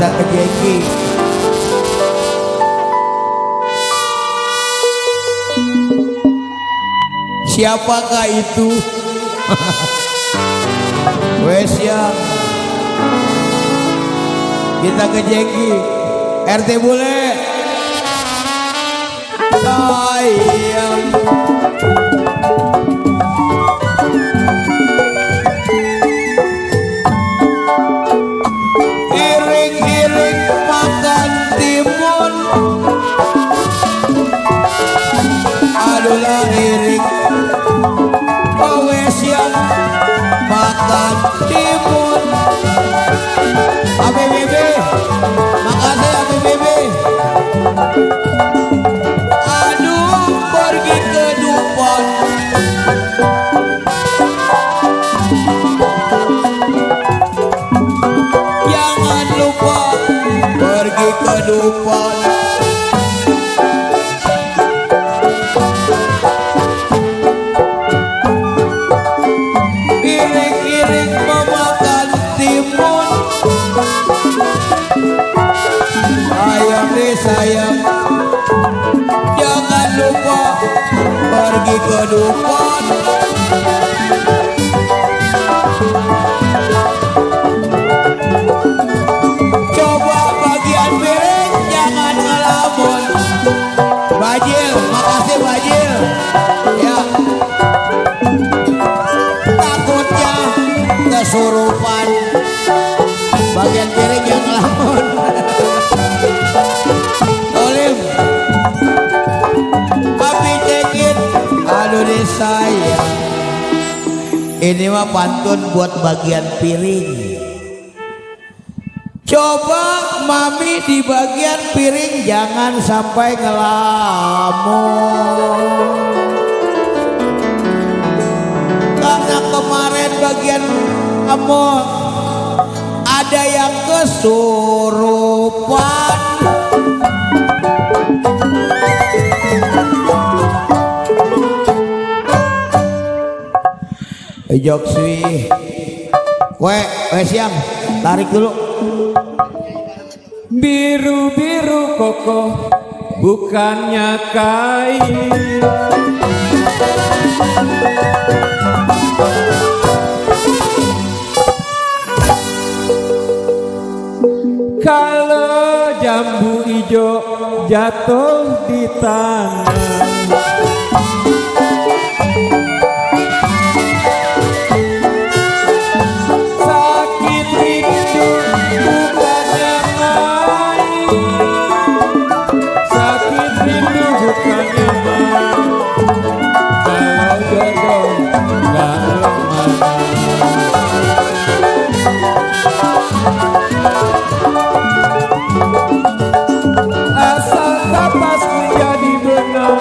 kita ke Jeki. Siapakah itu? Wes ya. Kita ke Jeki. RT bule. Sayang. Iring-iring makan timun. Adulah iring. Wes yang makan timun. ABBB, makasih ABBB. Aduh, pergi ke Dupont. Jangan lupa pergi ke Dupont. Iring-iring memakan timun. Sayang deh sayang, jangan lupa pergi ke Dupont. Coba bagian piring jangan ngelamun. Bajil, makasih Bajil. Ya, takutnya kesurupan. Bagian piring yang ngelamun. Olim, papi cekin. Aduh deh sayang, ini mah pantun buat bagian piring. Coba mami di bagian piring jangan sampai ngelamun. Karena kemarin bagian kamu ada yang kesurupan. Jokswi, kue siang, tarik dulu. Biru-biru kokoh bukannya kain. Kalau jambu hijau jatuh di tanah, sakit rindu bukannya main. Sakit rindu bukannya main. Kalau jodoh gak lemah. Asal kapas menjadi benar.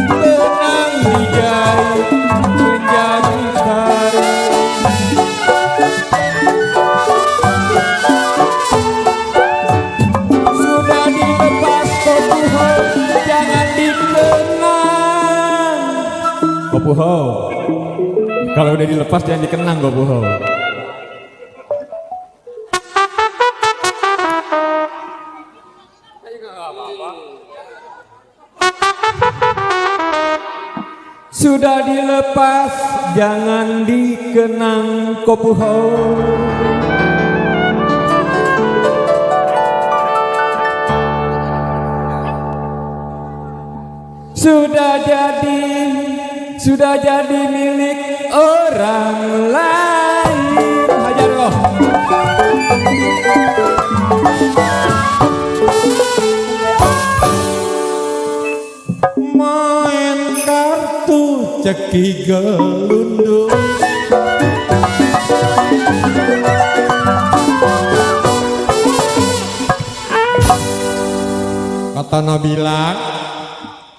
Benang dijahit menjadi kain. Sudah dilepas kopuho, jangan dikenang. Kopuho, kalau udah dilepas jangan dikenang kopuho. Sudah dilepas jangan dikenang kopuho. Sudah jadi milik orang lain. Hajar loh. Main kartu ceki gelundung. Kata Nabila,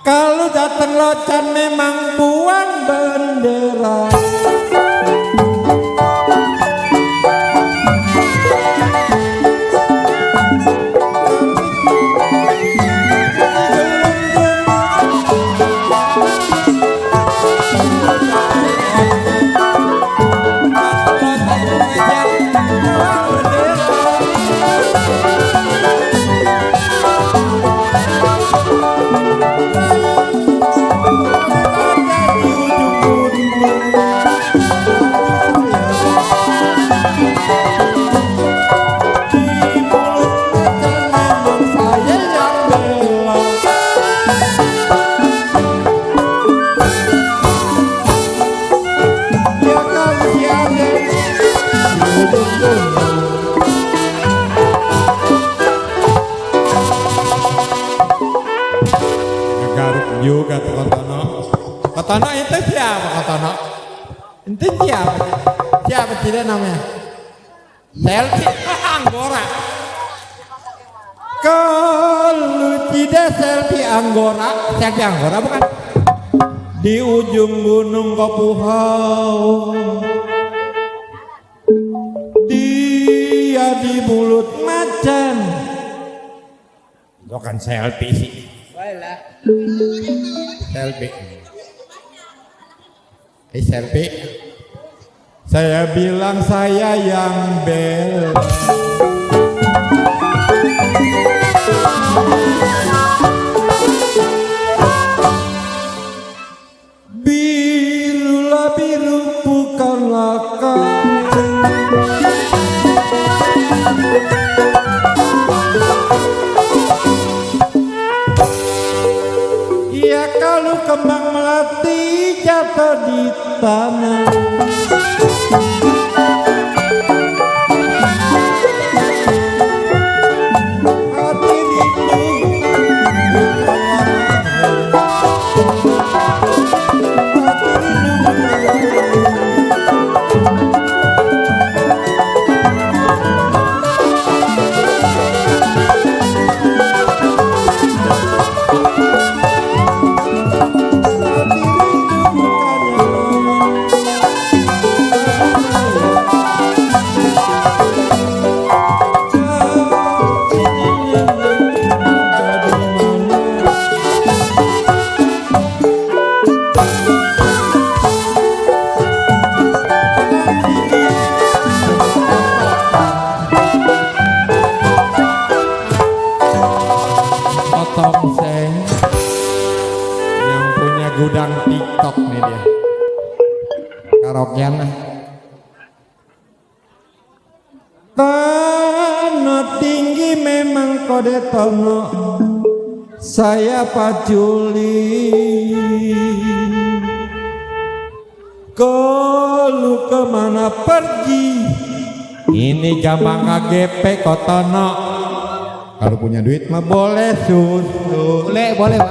kalau datang locan memang buang bendera. ujung gunung. Garuk juga tuh Kotono. Kotono itu siapa Kotono? Itu siapa? Siapa tidak namanya? Selfie Anggora. Kalau tidak selfie Anggora bukan? Di ujung gunung Kopuhau, dia di mulut macan. Itu kan selfie sih. Selfie. Selfie. Saya bilang saya yang bel. Birulah biru bukanlah kain. Ya kalau kembang melati jatuh di tanah. Hati rindu bukanlah mahal. Hati rindu bukanlah Tongseng yang punya gudang TikTok nih dia. Karaokean lah. Tanah tinggi memang kode tono, saya paculi. Kalau kemana pergi, ini gampang KGP Kotono. Kalau punya duit mah boleh susu. Boleh.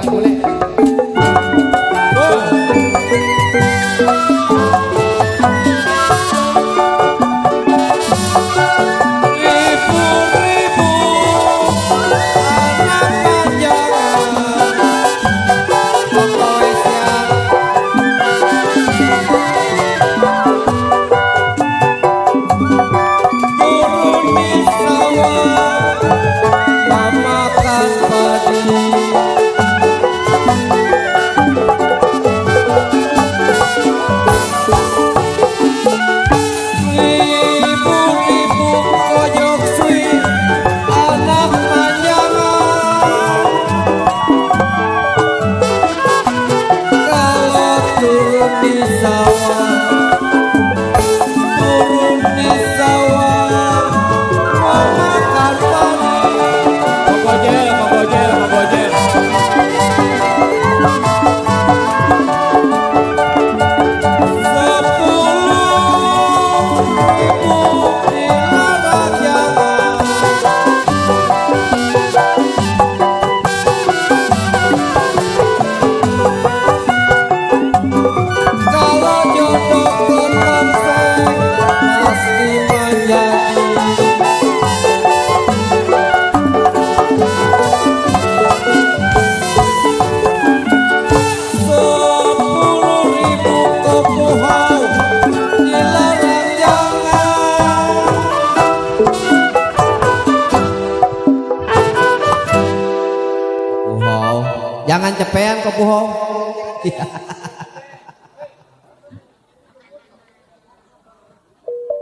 Jangan cepean ke Puhong.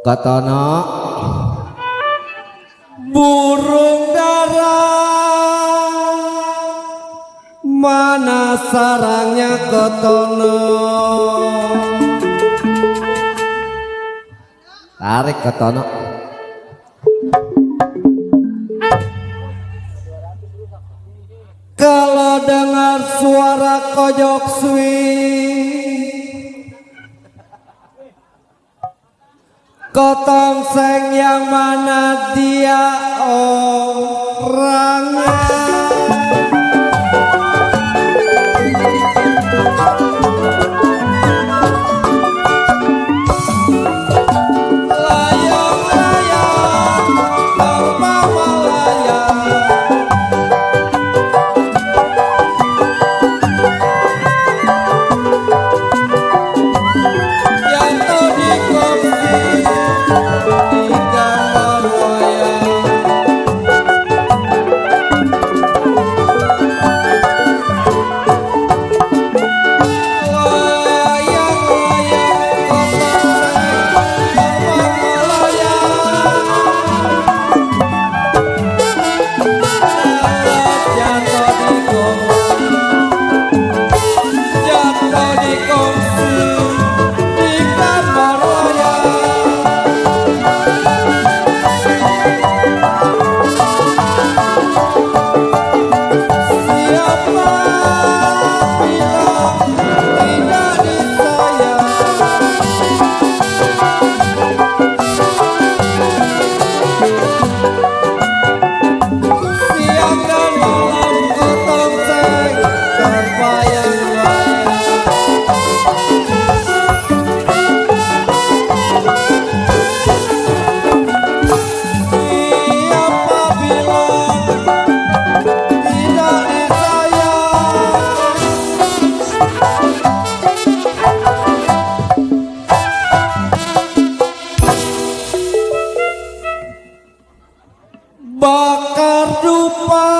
Kotono burung dara, mana sarangnya Kotono? Tarik Kotono. Kalau dengar suara kojok swing, Kotong seng yang mana dia orangnya. Layang-layang terbawa layang, jatuh di kursi di kamar wayang. Layang-layang kotong seng terbawa layang, jatuh di kursi, jatuh di kursi di kamar wayang. Siapa bilang tidak disayang? Siang dan malam kotong seng terbayang-bayang. Siapa bilang tidak disayang? Bakar dupa,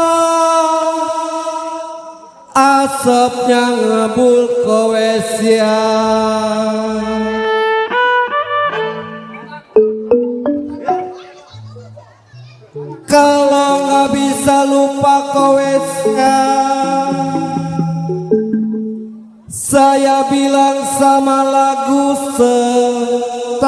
asapnya ngebul kowe siang. Kalau nggak bisa lupa kowe siang, saya bilang sama lagu setambung.